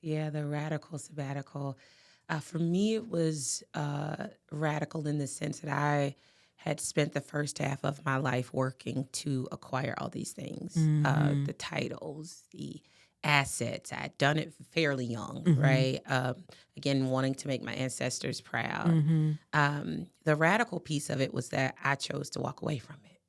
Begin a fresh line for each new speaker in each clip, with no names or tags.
Yeah, the radical sabbatical. For me, it was radical in the sense that I had spent the first half of my life working to acquire all these things,
Mhm.
the titles, the assets. I'd done it fairly young,
Mhm.
right? Again, wanting to make my ancestors proud.
Mhm.
The radical piece of it was that I chose to walk away from it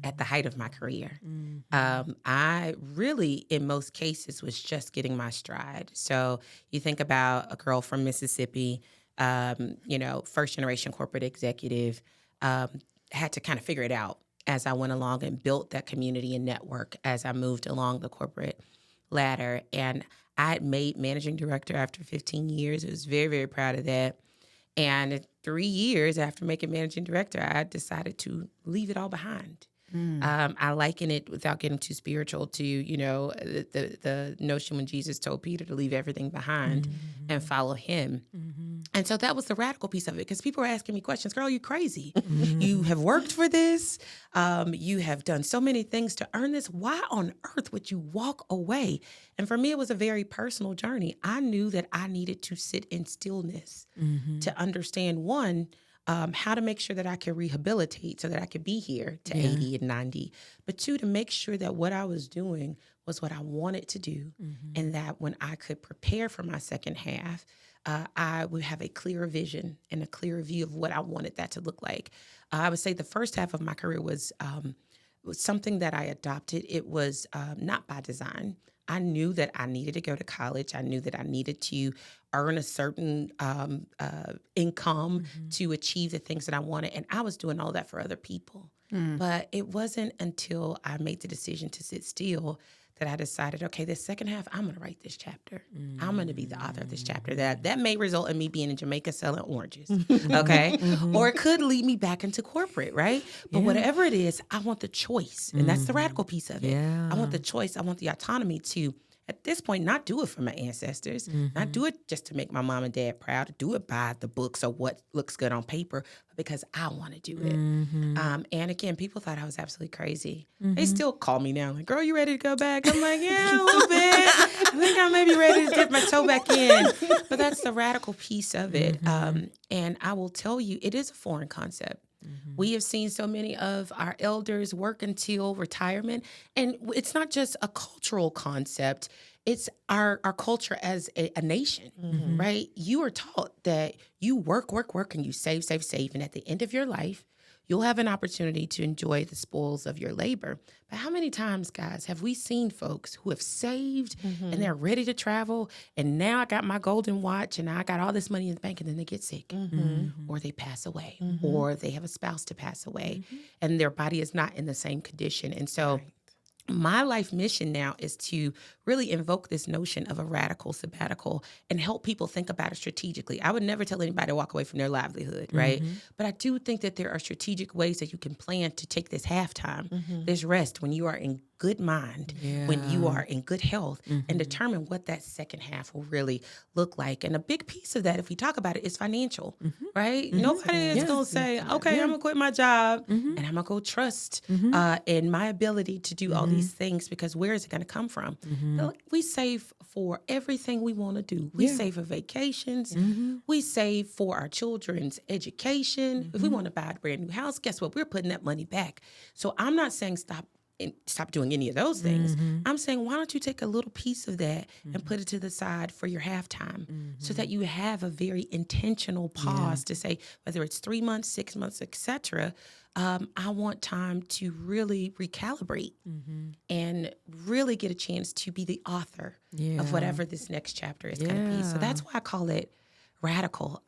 at the
Mhm.
height of my career.
Mhm.
I really, in most cases, was just getting my stride. So you think about a girl from Mississippi, first generation corporate executive, um, had to kind of figure it out as I went along and built that community and network as I moved along the corporate ladder. And I had made managing director after 15 years. I was very, very proud of that. And in 3 years after making managing director, I decided to leave it all behind.
Mm.
I liken it, without getting too spiritual, to the notion when Jesus told Peter to leave everything behind and
Mhm.
follow him.
Mhm.
And so that was the radical piece of it, because people were asking me questions. Girl, you crazy? You
Mhm.
have worked for this. You have done so many things to earn this. Why on earth would you walk away? And for me, it was a very personal journey. I knew that I needed to sit in stillness
Mhm.
to understand, one, how to make sure that I could rehabilitate so that I could be here to
Yeah.
80 and 90, but two, to make sure that what I was doing was what I wanted to do,
Mhm.
and that when I could prepare for my second half, I would have a clearer vision and a clearer view of what I wanted that to look like. I would say the first half of my career was something that I adopted. It was not by design. I knew that I needed to go to college. I knew that I needed to earn a certain income
Mhm.
to achieve the things that I wanted. And I was doing all that for other people.
Mm.
But it wasn't until I made the decision to sit still that I decided, okay, this second half, I'm going to write this chapter. I'm going to be the author of this chapter. That may result in me being in Jamaica selling oranges,
Mhm.
okay? Or
Mhm.
it could lead me back into corporate, right? But
Yeah.
whatever it is, I want the choice. And that's the radical
Mhm.
piece of it. I want
Yeah.
the choice. I want the autonomy to, at this point, not do it for my ancestors, not
Mhm.
do it just to make my mom and dad proud, do it by the books or what looks good on paper, but because I want to do it.
Mhm.
And again, people thought I was absolutely crazy. They
Mhm.
still call me now, like, girl, you ready to go back? I'm like, yeah, a little bit. I think I may be ready to dip my toe back in. But that's the radical piece of it.
Mhm.
And I will tell you, it is a foreign concept.
Mhm.
We have seen so many of our elders work until retirement. And it's not just a cultural concept, it's our culture as a nation,
Mhm.
right? You are taught that you work, work, work, and you save, save, save. And at the end of your life, you'll have an opportunity to enjoy the spoils of your labor. But how many times, guys, have we seen folks who have saved and they're ready to travel, and now I got my golden watch and I got all this money in the bank, and then they get sick,
Mhm.
or they pass away,
Mhm.
or they have a spouse to pass away,
Mhm.
and their body is not in the same condition. And so
Right.
my life mission now is to really invoke this notion of a radical sabbatical and help people think about it strategically. I would never tell anybody to walk away from their livelihood, right?
Mhm.
But I do think that there are strategic ways that you can plan to take this halftime,
Mhm.
this rest, when you are in good mind, when you
Yeah.
are in good health, and
Mhm.
determine what that second half will really look like. And a big piece of that, if we talk about it, is financial,
Mhm.
right?
Mhm.
Nobody is
Yeah.
going to say,
Definitely.
okay, I'm
Yeah.
going to quit my job
Mhm.
and I'm going to go trust
Mhm.
in my ability to do all
Mhm.
these things, because where is it going to come from?
Mhm.
We save for everything we want to do. We
Yeah.
save for vacations.
Yeah.
Mhm.
We save for our children's education. If we
Mhm.
want to buy a brand new house, guess what? We're putting that money back. So I'm not saying stop doing any of those things.
Mhm.
I'm saying, why don't you take a little piece of that and
Mhm.
put it to the side for your halftime, so that
Mhm.
you have a very intentional
Yeah.
pause to say, whether it's 3 months, 6 months, etc. I want time to really recalibrate
Mhm.
and really get a chance to be the author of
Yeah.
whatever this next chapter is going to be. So
Yeah.
that's why I call it radical.